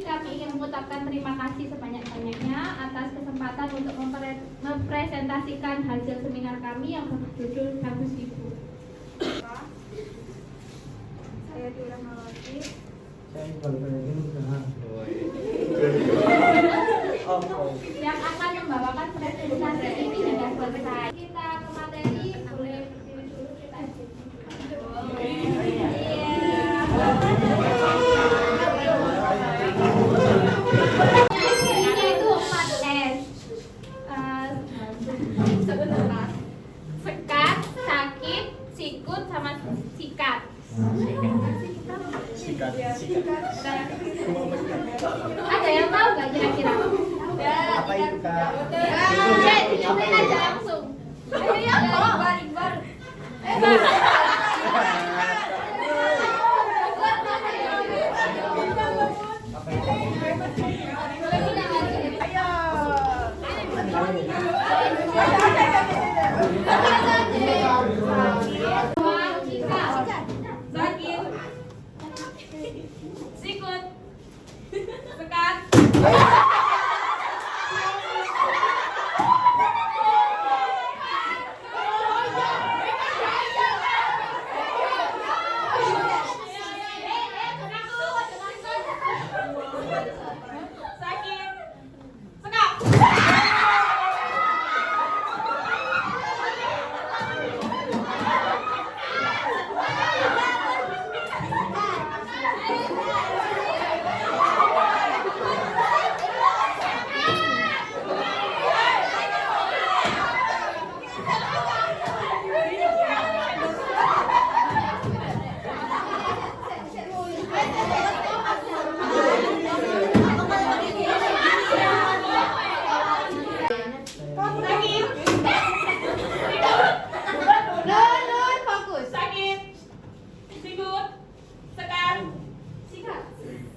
kami ingin mengucapkan terima kasih sebanyak-banyaknya atas kesempatan untuk mempresentasikan hasil seminar kami yang berjudul Bagus Ibu. Saya Dira Malati. Saya Iqbal. Yang akan membawakan presentasi ini sudah selesai. Kita ke materi, boleh berdiri dulu kita. Ini itu 4S. Sebentar. Sekat, sakit, sikut, sama sikat. Ada yang tahu nggak kira-kira? Apa itu, Kak? Dicobain aja langsung. Ayo ya, Iqbal.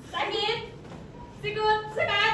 Sakit, sikut, sekat.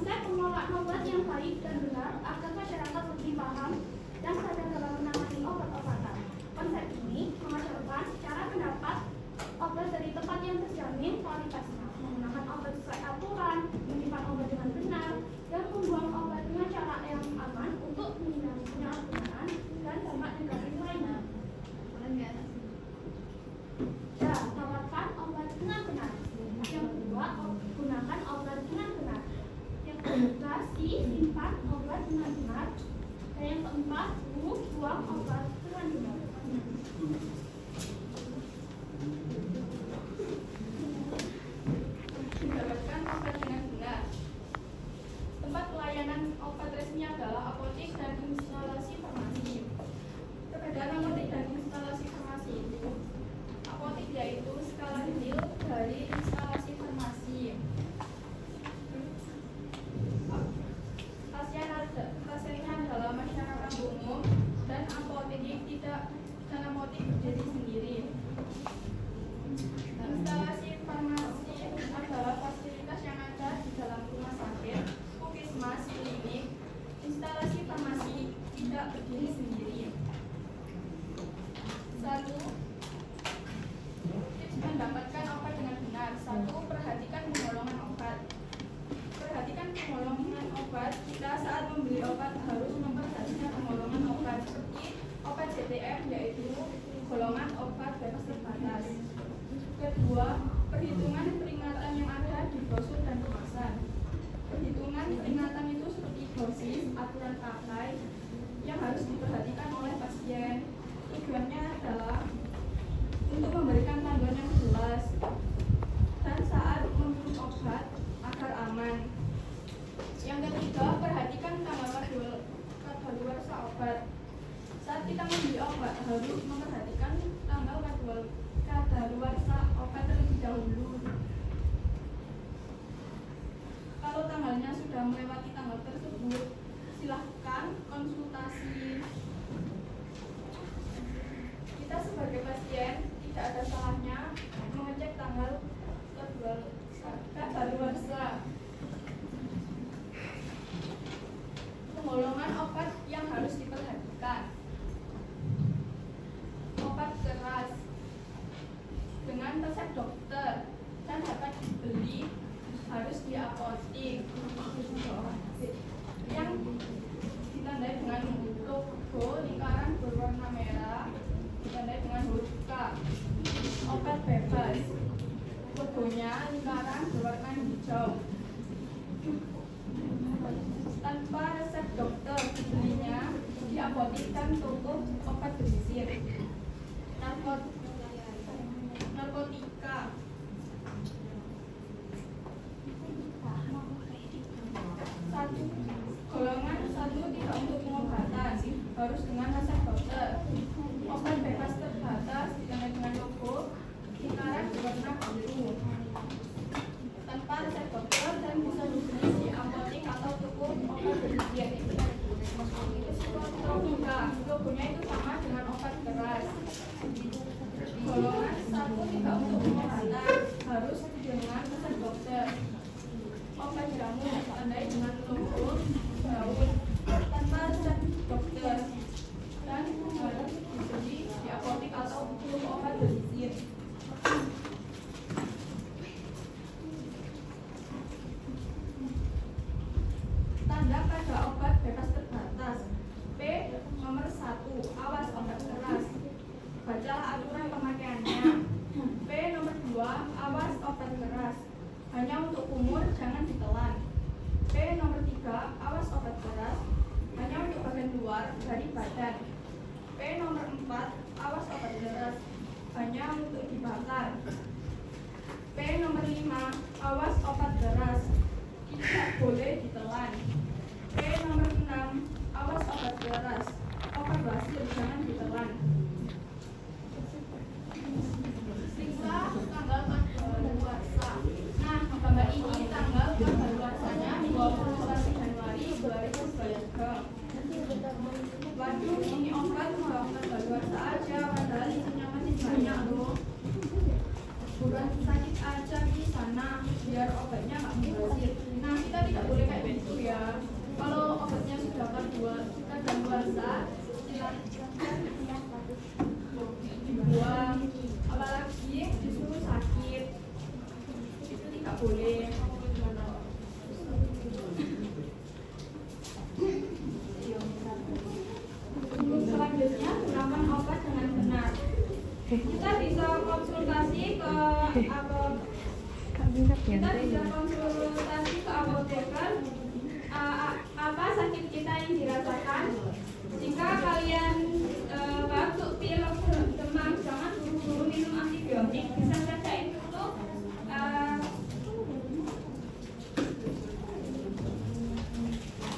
Konsep pengelolaan obat yang baik dan benar agar masyarakat lebih paham dan sadar dalam menangani obat-obatan. Konsep ini mengajarkan cara mendapat obat dari tempat yang terjamin kualitasnya, menggunakan obat sesuai aturan, menyimpan obat dengan benar, dan membuang obat dengan cara yang aman untuk menghindari penyalahgunaan dan dampak negatif lainnya. Ya, dapatkan obat dengan benar. Yang kedua, gunakan obat dengan benar. Yang ketiga, simpan obat dengan benar. Dan yang keempat, buang obat dengan benar. Mendapatkan obat dengan benar. Tempat pelayanan obat resmi adalah apotek dan instalasi farmasi. Perbedaan apotek dan instalasi farmasi itu, apotek yaitu skala kecil dari instalasi farmasi. Pasiennya adalah masyarakat umum dan apotek berdiri sendiri. Instalasi farmasi adalah fasilitas yang ada di dalam rumah sakit, puskesmas, klinik. Instalasi farmasi tidak berdiri sendiri. 1. Tips mendapatkan obat dengan benar. 1. Perhatikan pengolongan obat. Perhatikan pengolongan obat. Kita saat membeli obat harus memperhatikan pengolongan obat seperti obat CTM, yaitu golongan obat bebas terbatas. Kedua, perhitungan peringatan yang ada di brosur dan kemasan. Perhitungan peringatan itu seperti dosis, aturan pakai yang harus diperhatikan oleh pasien. Tujuannya adalah untuk memberikan panduan yang jelas dan saat meminum obat agar aman. Yang ketiga, perhatikan tanggal kadaluarsa obat. Saat kita membeli obat harus memperhatikan tanggal kadaluarsa obat terlebih dahulu. Kalau tanggalnya sudah melewati tanggal tersebut, silahkan konsultasi. Kita sebagai pasien tidak ada salahnya mengecek tanggal kadaluarsa. Pengolongan obat yang harus diperhatikan. Obat keras dengan resep dokter dan dapat dibeli harus di apotek yang ditandai dengan logo lingkaran berwarna merah, ditandai dengan huruf K. Obat bebas, logonya lingkaran berwarna hijau. Tanpa resep dokter, dibelinya di apotek dan toko obat bersih. Narkotika. 1. Golongan 1 tidak untuk pengobatan, harus dengan resep dokter. Obat bebas terbatas ditandai dengan logo lingkaran berwarna biru. Tanpa resep dokter dan bisa dibeli di apotek atau toko obat bersih. Narkotika, logonya itu sama dengan obat keras. Golongan 1 tidak untuk pengobatan, harus dengan resep dokter. Obat jamu ditandai dengan logo daun tanpa resep dokter dan harus dibeli di apotek atau toko obat bersih. Tanda pada obat bebas terbatas. P. Nomor 1. Awas obat keras. Bacalah aturan pemakaiannya. P. Nomor 2. Awas obat keras. Hanya untuk kumur, jangan ditelan. P. Nomor 3. Awas obat keras. Hanya untuk bagian luar dari badan. P. Nomor 4. Awas obat keras. Hanya untuk dibakar. P. Nomor 5. Awas obat keras. Tidak boleh ditelan. P. Nomor 6. Awas obat keras. Obat basi jangan ditelan. Periksa tanggal kadaluarsa. Nah, gambar ini tanggal kadaluarsanya 21 Januari 2023. Waduh, ini obat mau kadaluarsa aja, padahal isinya masih banyak loh. Bukan sakit aja di sana, biar obatnya nggak mubazir. Nah, kita tidak boleh kayak kita bisa konsultasi ke apoteker apa sakit kita yang dirasakan. Jika kalian batuk, pilek, demam, jangan buru-buru minum antibiotik. Bisa bacain dulu.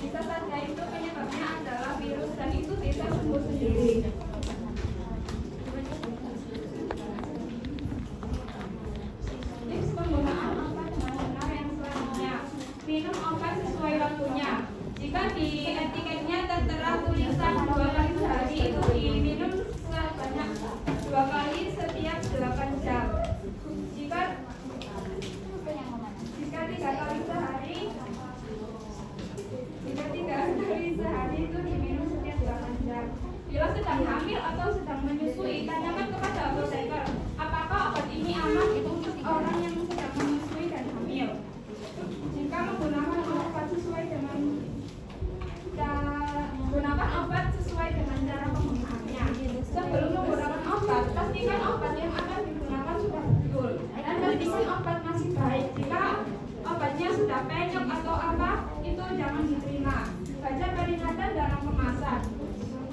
Bisa saja itu penyebabnya adalah virus dan itu bisa sembuh sendiri. Tips penggunaan obat dengan benar yang selanjutnya. Minum obat sesuai waktunya. Jika di etiketnya tertera tulisan 2 kali sehari, itu diminum sebanyak 2 kali setiap 8 jam. Jika 3 kali sehari, itu diminum setiap 8 jam. Bila sedang hamil atau sedang menyusui, tanyakan kepada apoteker apakah obat ini aman untuk orang yang sedang menyusui dan hamil. Jika menggunakan obat sesuai dengan cara penggunaannya. Sebelum menggunakan obat, pastikan obat yang akan digunakan sudah betul dan pastikan obat masih baik. Jika obatnya sudah penyok atau apa, itu jangan diterima. Baca peringatan dalam kemasan.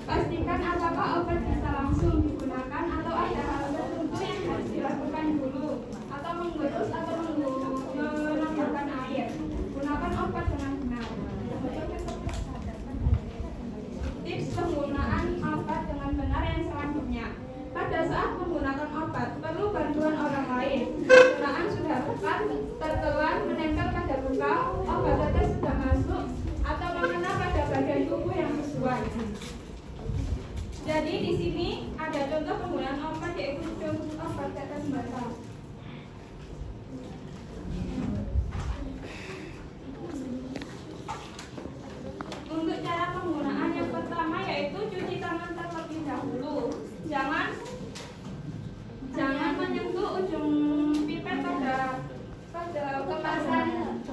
Pastikan apakah obat bisa langsung digunakan atau ada hal tertentu yang harus dilakukan dulu, atau mengerus atau menambahkan air. Gunakan obat dengan benar. Tips penggunaan obat dengan benar yang selanjutnya. Pada saat menggunakan obat, perlu bantuan orang lain. Penggunaan sudah tepat, tertelan, menempel pada luka, obat tetes sudah masuk, atau mengena pada bagian tubuh yang sesuai. Jadi di sini ada contoh penggunaan obat, yaitu obat tetes mata. Untuk cara penggunaan yang pertama yaitu cuci tangan terlebih dahulu. Jangan menyentuh ujung pipet pada kemasan iso.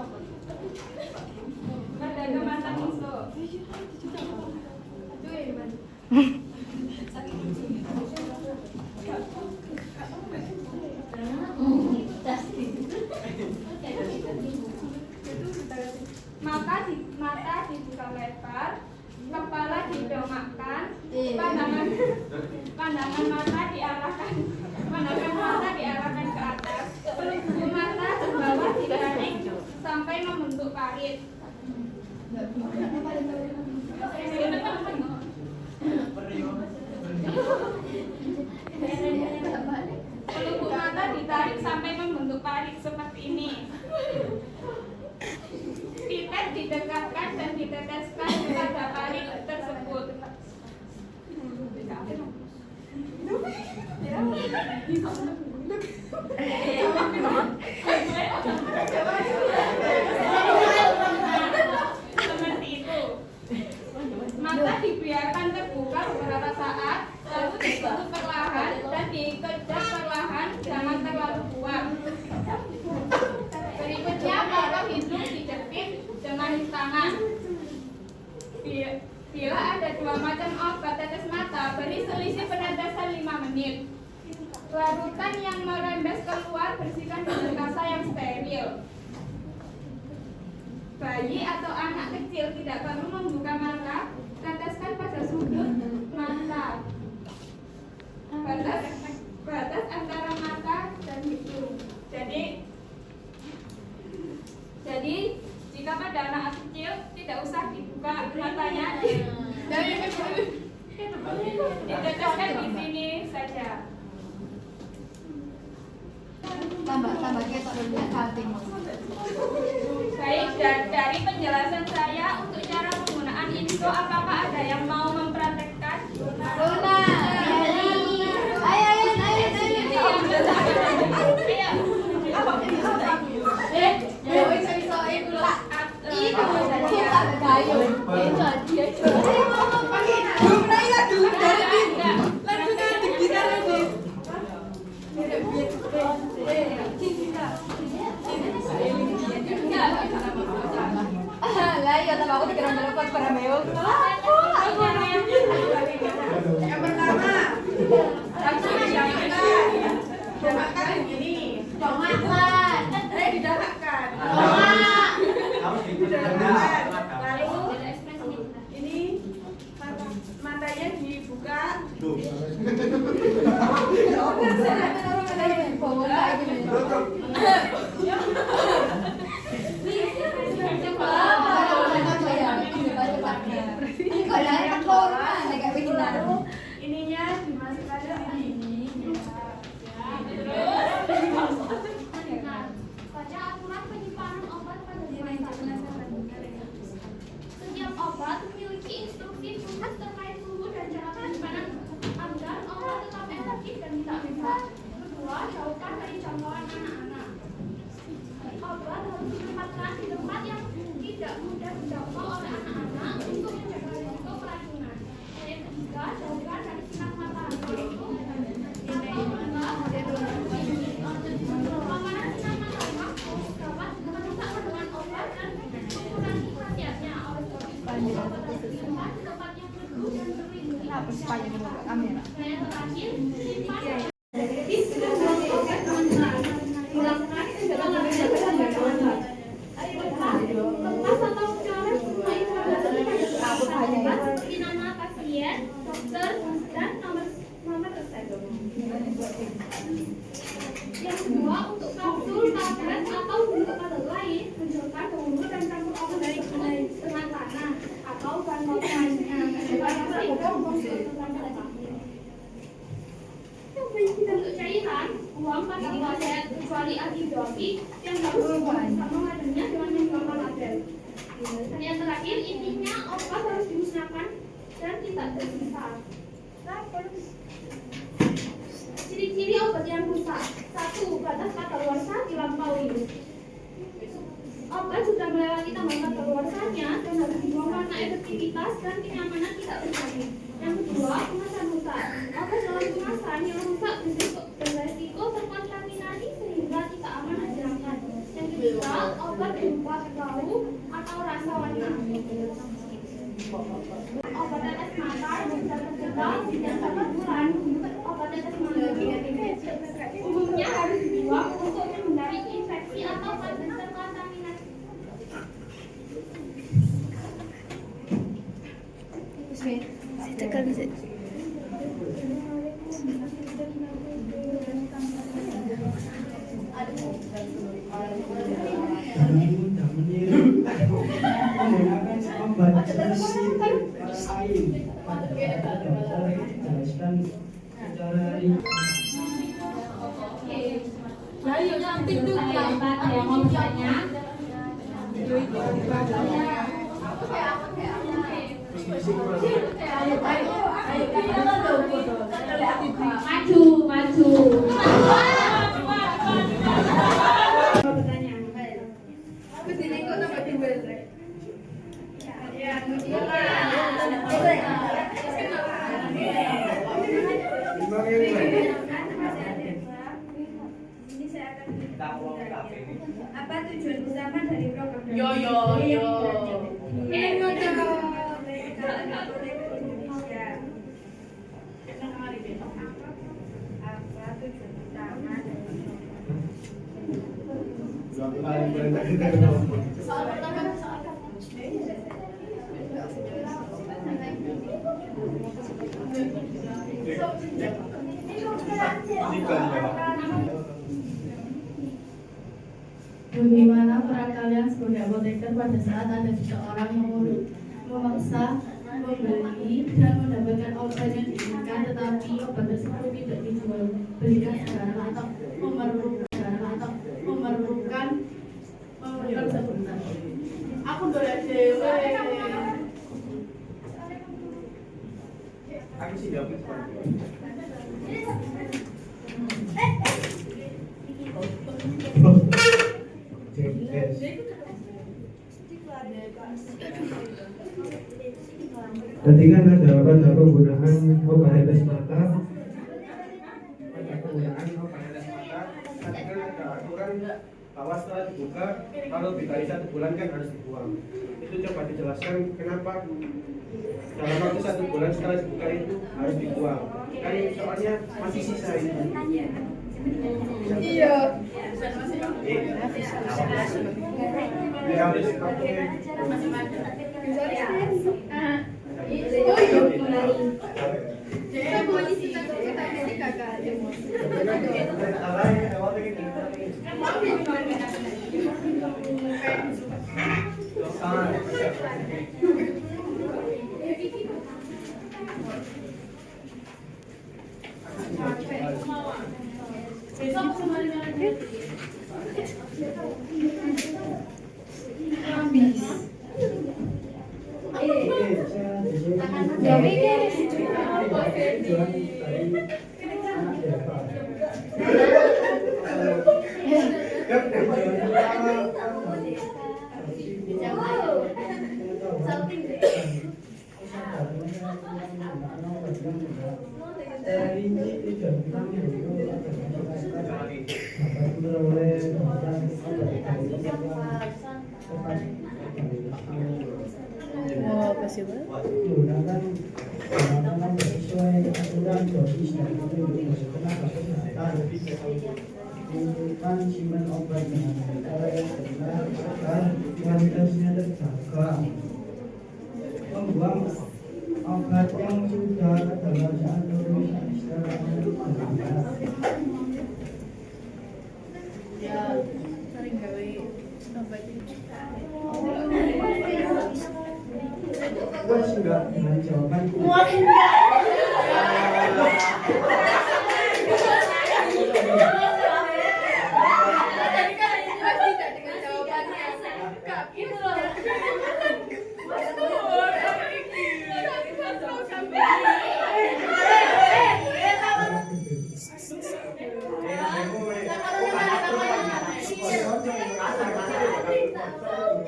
Mata dibuka lebar, kepala didongakkan, pandangan mata diarahkan ke atas, pelupuk mata ke bawah ditarik sampai membentuk parit. Pelupuk mata ditarik sampai membentuk parit seperti ini. Pipet didekatkan dan diteteskan kepada parit tersebut. Seperti itu. Mata dibiarkan terbuka beberapa saat, lalu ditutup perlahan dan dikejar perlahan, jangan terlalu kuat. Berikutnya, paruh hidung dijepit dengan tangan. Bila ada 2 macam obat tetes mata, beri selisih penetesan 5 menit. Larutan yang merembes keluar bersihkan dengan kasa yang steril. Bayi atau anak kecil tidak perlu membuka mata, teteskan pada sudut mata. Batas antara mata dan hidung. Jadi jika pada anak kecil tidak usah dibuka matanya, diteteskan di sini saja. Tambah ketok dulu salting. Baik, dari penjelasan saya untuk cara penggunaan info, apakah ada yang mau mempraktekkan? Luna, ayo. Lah iya, tapi aku dikira melepas para mewah. Yang pertama, langsung yang ini. Makan ini. Dongak lah. Didahakkan. Harus Didahakkan. Lalu Ada ekspresinya. ini matanya dibuka. Ininya dimasukkan ke sini. Baca aturan penyimpanan obat pada kemasan. Setiap obat memiliki instruksi khusus terkait suhu dan cara penyimpanan agar obat tetap efektif dan tidak rusak. Kedua, jauhkan dari jangkauan anak-anak. Obat harus ditempatkan di tempat yang tidak mudah dijangkau oleh anak-anak untuk menjaga risiko keracunan. Dan yang ketiga, jauhkan dari sinar matahari atau pemaparan sinar matahari dapat merusak kandungan obat dan mengurangi khasiatnya. Oleh sebab itu, obat harus disimpan di tempat yang teduh dan terlindungi. Dan yang terakhir, simpan kertas atau coret semua informasi seperti nama pasien, dokter, dan nomor resep. Yang kedua, untuk kapsul, tablet, atau bentuk tablet lain, tunjukkan umur dan campur obat dari tengah tanah atau bahan baku lainnya. Untuk cairan, buang pada toilet kecuali antibiotik yang harus bersama adanya dengan menggunakan label. Dan yang terakhir, intinya obat harus dimusnahkan dan tidak tersisa. Ciri-ciri obat yang rusak. 1. Batas kadaluarsa dilampaui. Obat sudah melewati tambang kadaluarsanya dan harus dibuang karena efektivitas dan kenyamanan tidak terjamin. Yang kedua, kemasan rusak. Obat dalam kemasan yang rusak beresiko terkontaminasi sehingga tidak aman digunakan. Yang ketiga, obat berupa bau atau rasa warna. Obat tetes mata yang bisa tercegah sejak 1 bulan. Obat tetes mata umumnya harus dibuang untuk menghindari infeksi atau terkontaminasi. Menggunakan obat bersih lain pada dokter jelaskan secara Ayo cantik tuh yang mau bertanya. Maju. Apa tujuan utama dari program? Yo. Apa tujuan utama dari Soal pertama Bagaimana peran kalian sebagai apoteker pada saat ada seseorang yang memaksa membeli dan mendapatkan obat yang diinginkan tetapi obat tersebut tidak dijual belikan sekarang atau memerlukan sebentar. Aku boleh dewe. Aku sih dapat. Tadi kan ada pada penggunaan obat tetes mata. Pada penggunaan obat tetes mata, tadi kan ada aturan bahwa setelah dibuka, kalau dikali 1 bulan kan harus dibuang. Itu coba dijelaskan kenapa dalam waktu 1 bulan setelah dibuka itu harus dibuang. Kan soalnya masih sisa itu. Iya. Mau apa sih, Pak? menggunakan sesuai aturan dosis dan petunjuk tenaga kesehatan menentukan simen obat dengan cara yang benar agar kualitasnya terjaga, membuang obat yang sudah kadaluarsa pemeriksaan secara benar. Ya, sering gawe obat ini. Puas enggak dengan jawabanku?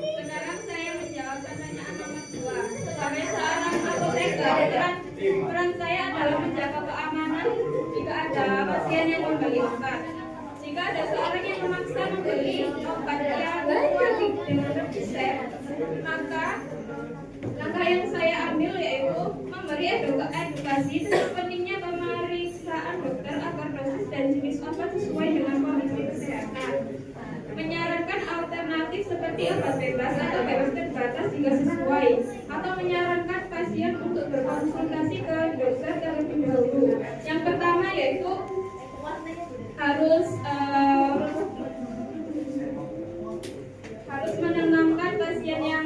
Sekarang saya menjawab pertanyaan nomor 2. Sebagai seorang apoteker, peran saya adalah menjaga keamanan jika ada pasien yang membeli obat. Jika ada seorang yang memaksa membeli obat yang kualitas dengan resep, maka langkah yang saya ambil yaitu memberi edukasi tentang pentingnya pemeriksaan dokter agar dosis dan jenis obat sesuai dengan kondisi kesehatan. Menyarankan alternatif seperti obat bebas atau bebas terbatas jika sesuai, atau menyarankan pasien untuk berkonsultasi ke dokter terlebih dahulu. Yang pertama yaitu harus menenangkan pasien yang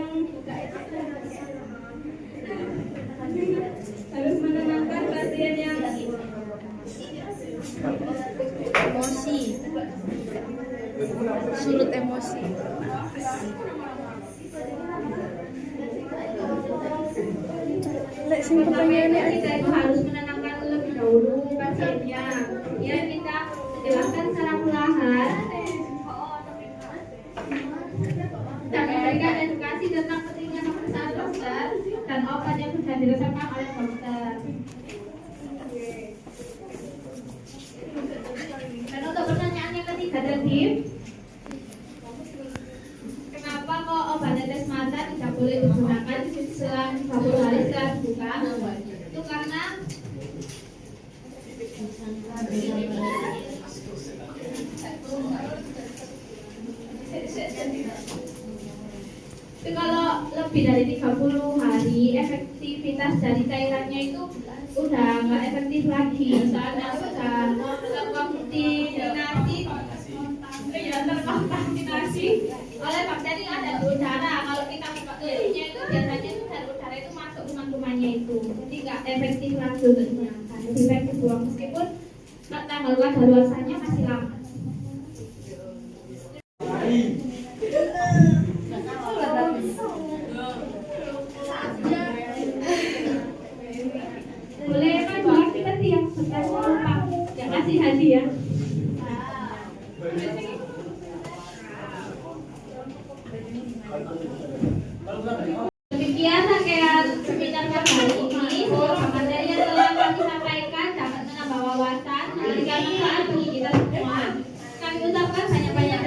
Emosi. Sulut emosi. Lek sing pertanyaannya kita itu harus menenangkan terlebih dahulu pasiennya. Ya, kita jelaskan secara perlahan dan memberikan edukasi tentang pentingnya pemeriksaan dokter dan obat yang sudah diresepkan oleh dokter. Dan untuk pertanyaan yang ketiga tadi, kenapa kok obat tetes mata tidak boleh digunakan selang 20 hari setelah dibuka? Itu karena kalau lebih dari 30 hari efektivitas dari cairannya itu udah nggak efektif lagi, soalnya sudah terkontaminasi oleh bakteri yang ada di udara. Kalau kita buka kulitnya itu biasanya itu dari udara itu masuk kuman-kumannya itu, jadi nggak efektif lagi untuk digunakan. Lebih baik dibuang meskipun tanggal kadaluarsanya masih lama. Boleh maju seperti yang sudah lupa yang kasih hadiah. Demikian rangkaian seminar kali ini. Semoga materi yang telah kami sampaikan dapat menambah wawasan dan manfaat bagi kita semua. Kami ucapkan banyak-banyak